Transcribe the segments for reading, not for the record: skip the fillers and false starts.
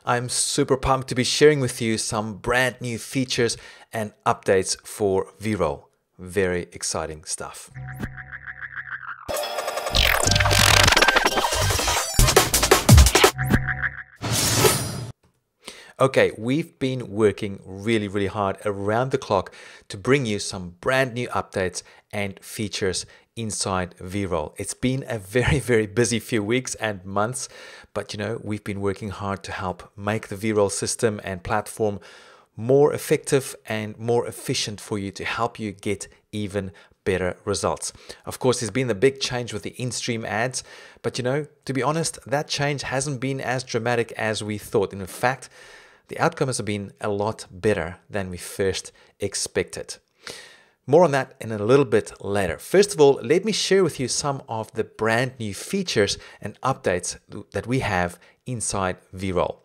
I'm super pumped to be sharing with you some brand new features and updates for Veeroll. Very exciting stuff. Okay, we've been working really hard around the clock to bring you some brand new updates and features inside Veeroll. It's been a very busy few weeks and months, but we've been working hard to help make the Veeroll system and platform more effective and more efficient for you, to help you get even better results. Of course, there's been the big change with the in-stream ads, but to be honest, that change hasn't been as dramatic as we thought. In fact, the outcomes have been a lot better than we first expected. More on that in a little bit later. First of all, let me share with you some of the brand new features and updates that we have inside Veeroll.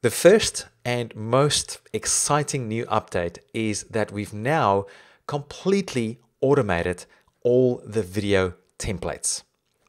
The first and most exciting new update is that we've now completely automated all the video templates.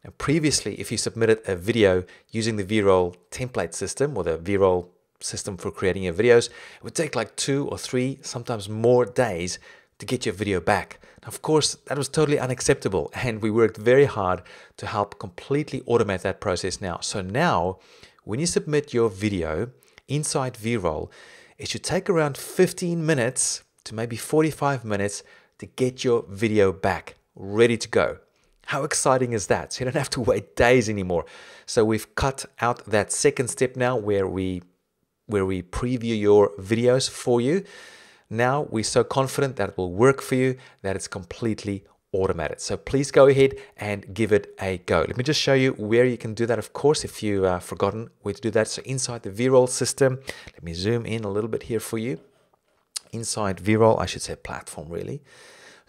Now, previously, if you submitted a video using the Veeroll template system or the Veeroll system for creating your videos, it would take like 2 or 3, sometimes more days to get your video back. Now, of course, that was totally unacceptable, and we worked very hard to help completely automate that process now. So now, when you submit your video inside Veeroll, it should take around 15 minutes to maybe 45 minutes to get your video back, ready to go. How exciting is that? So you don't have to wait days anymore. So we've cut out that second step now where we preview your videos for you. Now we're so confident that it will work for you that it's completely automated. So please go ahead and give it a go. Let me just show you where you can do that, of course, if you've forgotten where to do that. So inside the Veeroll system, let me zoom in a little bit here for you. Inside Veeroll, I should say platform really.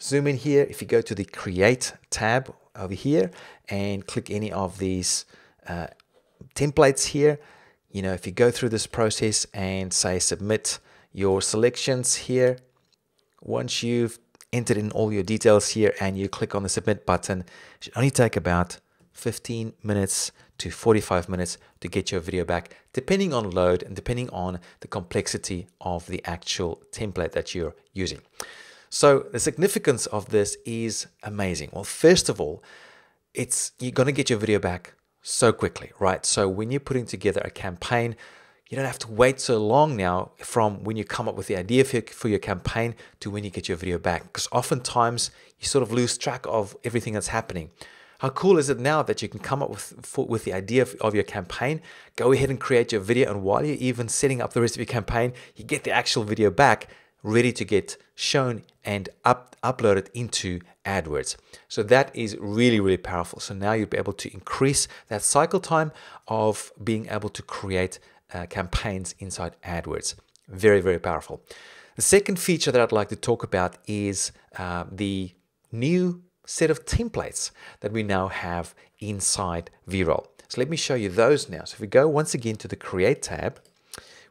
Zoom in here. If you go to the Create tab over here and click any of these templates here, if you go through this process and say submit your selections here, once you've entered in all your details here and you click on the submit button, it should only take about 15 minutes to 45 minutes to get your video back, depending on load and depending on the complexity of the actual template that you're using. So the significance of this is amazing. Well, first of all, you're going to get your video back so quickly, right? So when you're putting together a campaign, you don't have to wait so long now from when you come up with the idea for your campaign to when you get your video back, because oftentimes you sort of lose track of everything that's happening. How cool is it now that you can come up with the idea of your campaign, go ahead and create your video, and while you're even setting up the rest of your campaign, you get the actual video back ready to get shown and uploaded into AdWords. So that is really powerful. So now you'll be able to increase that cycle time of being able to create campaigns inside AdWords. Very powerful. The second feature that I'd like to talk about is the new set of templates that we now have inside Veeroll. So let me show you those now. So if we go once again to the Create tab,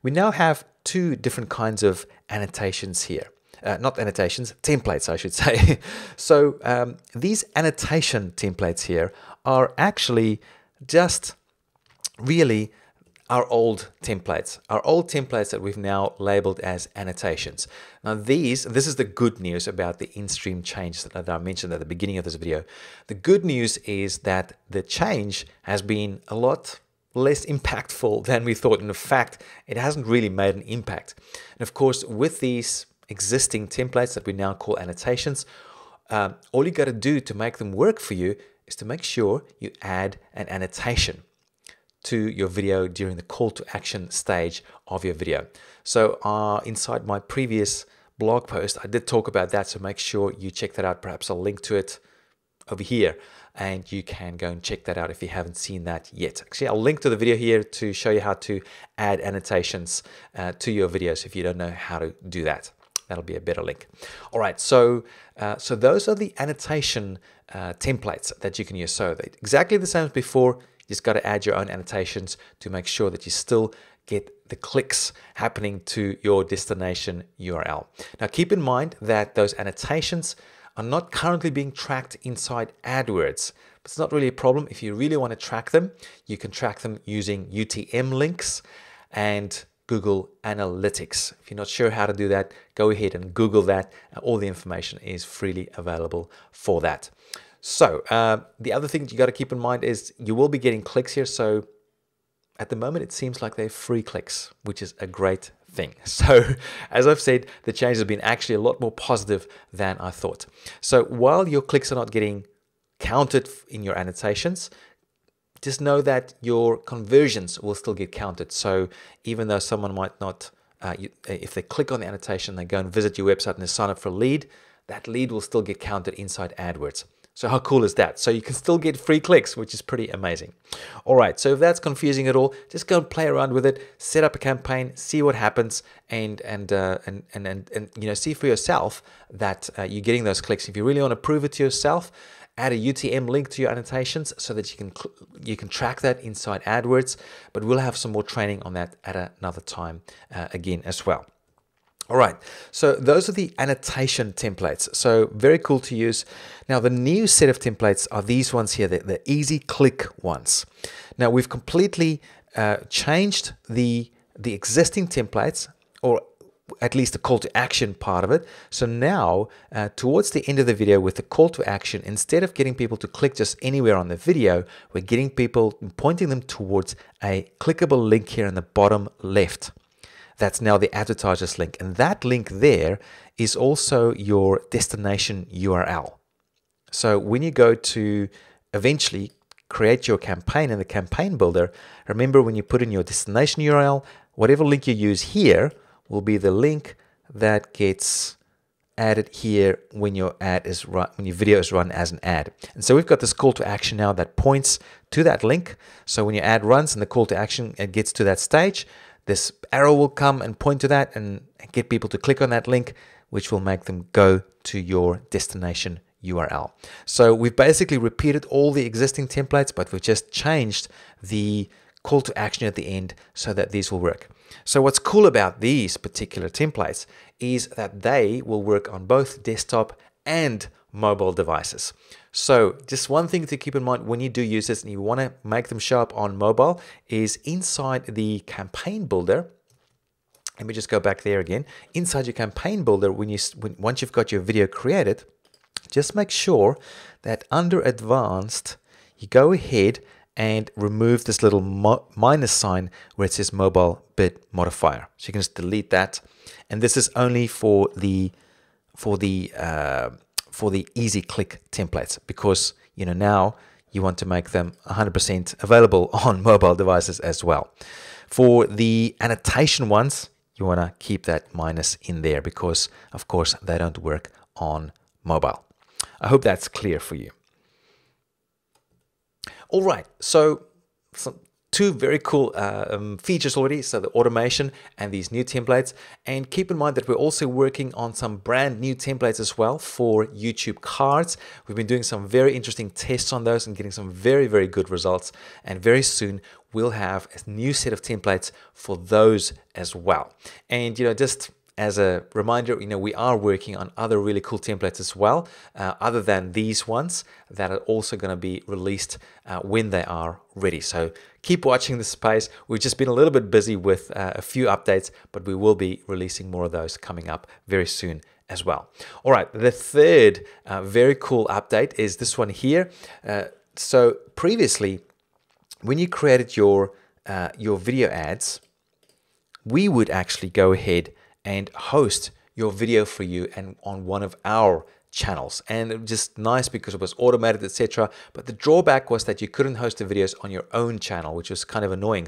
we now have 2 different kinds of annotations here. Not annotations, templates, I should say. So these annotation templates here are actually just really our old templates that we've now labeled as annotations. Now this is the good news about the in-stream change that I mentioned at the beginning of this video. The good news is that the change has been a lot less impactful than we thought. In fact, it hasn't really made an impact. And of course, with these existing templates that we now call annotations, all you got to do to make them work for you is to make sure you add an annotation to your video during the call to action stage of your video. So inside my previous blog post, I did talk about that, so make sure you check that out. Perhaps I'll link to it over here and you can go and check that out if you haven't seen that yet. Actually, I'll link to the video here to show you how to add annotations to your videos if you don't know how to do that. That'll be a better link. All right, so those are the annotation templates that you can use. So they're exactly the same as before. You just got to add your own annotations to make sure that you still get the clicks happening to your destination URL. Now, keep in mind that those annotations are not currently being tracked inside AdWords. But it's not really a problem. If you really want to track them, you can track them using UTM links. and Google Analytics. If you're not sure how to do that, go ahead and Google that. All the information is freely available for that. So the other thing you got to keep in mind is you will be getting clicks here. So at the moment, it seems like they're free clicks, which is a great thing. So as I've said, the changes have been actually a lot more positive than I thought. So while your clicks are not getting counted in your annotations, just know that your conversions will still get counted. So even though someone might not, if they click on the annotation, they go and visit your website and they sign up for a lead, that lead will still get counted inside AdWords. So how cool is that? So you can still get free clicks, which is pretty amazing. All right, so if that's confusing at all, just go and play around with it, set up a campaign, see what happens, and you know, see for yourself that you're getting those clicks. If you really want to prove it to yourself, add a UTM link to your annotations so that you can track that inside AdWords, but we'll have some more training on that at another time again as well. All right, so those are the annotation templates. So very cool to use. Now the new set of templates are these ones here, the easy click ones. Now we've completely changed the existing templates, or at least the call to action part of it. So now towards the end of the video with the call to action, instead of getting people to click just anywhere on the video, we're getting people, pointing them towards a clickable link here in the bottom left. That's now the advertiser's link. And that link there is also your destination URL. So when you go to eventually create your campaign in the campaign builder, remember when you put in your destination URL, whatever link you use here will be the link that gets added here when your ad is run, when your video is run as an ad. And so we've got this call to action now that points to that link. So when your ad runs and the call to action it gets to that stage, this arrow will come and point to that and get people to click on that link, which will make them go to your destination URL. So we've basically repeated all the existing templates, but we've just changed the call to action at the end so that these will work. So what's cool about these particular templates is that they will work on both desktop and mobile devices. So just one thing to keep in mind when you do use this and you want to make them show up on mobile is inside the campaign builder. Let me just go back there again. Inside your campaign builder, once you've got your video created, just make sure that under advanced, you go ahead and remove this little minus sign where it says mobile bit modifier. So you can just delete that. And this is only for the easy click templates, because you know now you want to make them 100% available on mobile devices as well. For the annotation ones, you want to keep that minus in there because of course they don't work on mobile. I hope that's clear for you. All right, so two very cool features already, so the automation and these new templates. And keep in mind that we're also working on some brand new templates as well for YouTube cards. We've been doing some very interesting tests on those and getting some very, very good results. And very soon we'll have a new set of templates for those as well. And you know, just as a reminder, you know, we are working on other really cool templates as well, other than these ones that are also going to be released when they are ready. So keep watching this space. We've just been a little bit busy with a few updates, but we will be releasing more of those coming up very soon as well. All right, the third very cool update is this one here. So previously, when you created your video ads, we would actually go ahead and host your video for you and on one of our channels, and it was just nice because it was automated, etc. But the drawback was that you couldn't host the videos on your own channel, which was kind of annoying.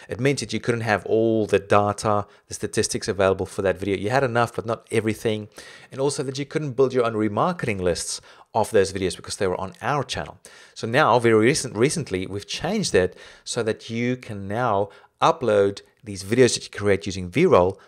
It meant that you couldn't have all the data, the statistics available for that video. You had enough, but not everything, and also that you couldn't build your own remarketing lists of those videos because they were on our channel. So now, very recently, we've changed that so that you can now upload these videos that you create using Veeroll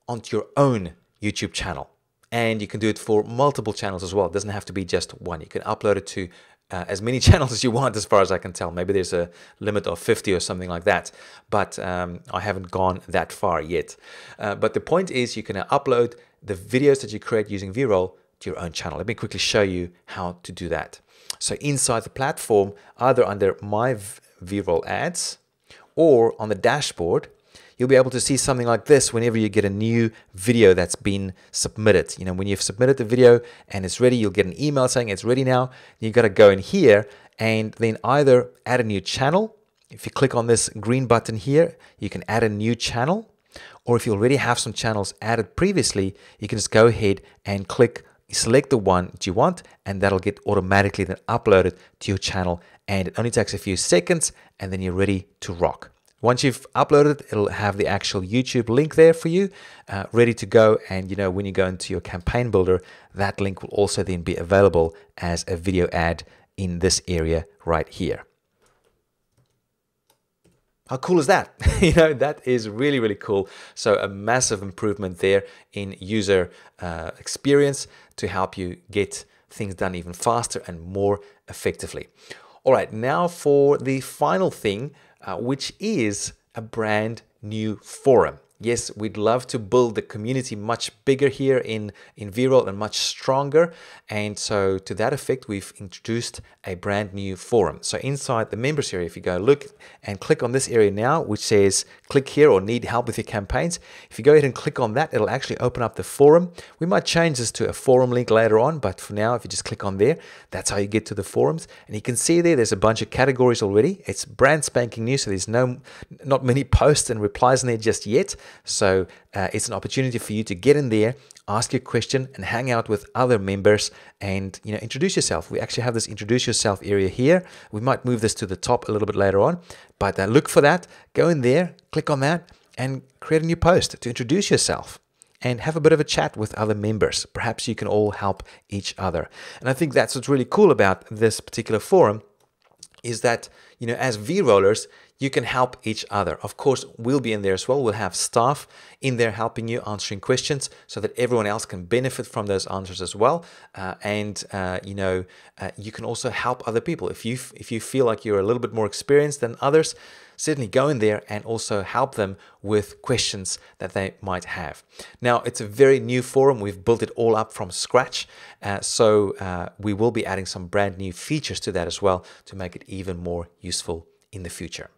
onto your own YouTube channel. And you can do it for multiple channels as well. It doesn't have to be just one. You can upload it to as many channels as you want, as far as I can tell. Maybe there's a limit of 50 or something like that, but I haven't gone that far yet. But the point is you can upload the videos that you create using Veeroll to your own channel. Let me quickly show you how to do that. So inside the platform, either under My Veeroll Ads or on the dashboard, you'll be able to see something like this whenever you get a new video that's been submitted. You know, when you've submitted the video and it's ready, you'll get an email saying it's ready now. You've got to go in here and then either add a new channel. If you click on this green button here, you can add a new channel. Or if you already have some channels added previously, you can just go ahead and select the one that you want, and that'll get automatically then uploaded to your channel. And it only takes a few seconds, and then you're ready to rock. Once you've uploaded, it'll have the actual YouTube link there for you, ready to go. And you know, when you go into your campaign builder, that link will also then be available as a video ad in this area right here. How cool is that? You know, that is really, really cool. So a massive improvement there in user experience to help you get things done even faster and more effectively. All right, now for the final thing, which is a brand new forum. Yes, we'd love to build the community much bigger here in Veeroll and much stronger. And so to that effect, we've introduced a brand new forum. So inside the members area, if you go look and click on this area now, which says click here or need help with your campaigns. If you go ahead and click on that, it'll actually open up the forum. We might change this to a forum link later on, but for now, if you just click on there, that's how you get to the forums. And you can see there's a bunch of categories already. It's brand spanking new, so there's not many posts and replies in there just yet. So it's an opportunity for you to get in there, ask your question, and hang out with other members and, you know, introduce yourself. We actually have this introduce yourself area here. We might move this to the top a little bit later on, but look for that. Go in there, click on that, and create a new post to introduce yourself and have a bit of a chat with other members. Perhaps you can all help each other. And I think that's what's really cool about this particular forum is that, you know, as Veerollers, you can help each other. Of course, we'll be in there as well. We'll have staff in there helping you, answering questions so that everyone else can benefit from those answers as well. You know, you can also help other people. If you feel like you're a little bit more experienced than others, certainly go in there and also help them with questions that they might have. Now, it's a very new forum. We've built it all up from scratch. So we will be adding some brand new features to that as well to make it even more useful in the future.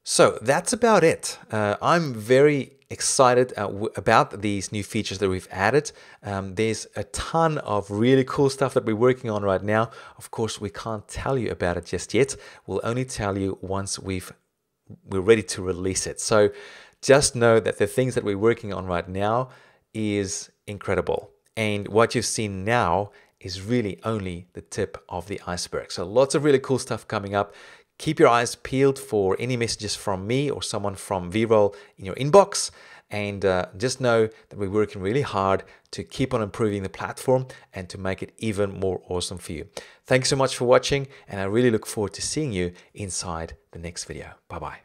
So that's about it. I'm very excited about these new features that we've added. There's a ton of really cool stuff that we're working on right now. Of course, we can't tell you about it just yet. We'll only tell you once we're ready to release it. So just know that the things that we're working on right now is incredible. And what you've seen now is really only the tip of the iceberg. So lots of really cool stuff coming up. Keep your eyes peeled for any messages from me or someone from Veeroll in your inbox. And just know that we're working really hard to keep on improving the platform and to make it even more awesome for you. Thanks so much for watching, and I really look forward to seeing you inside the next video. Bye-bye.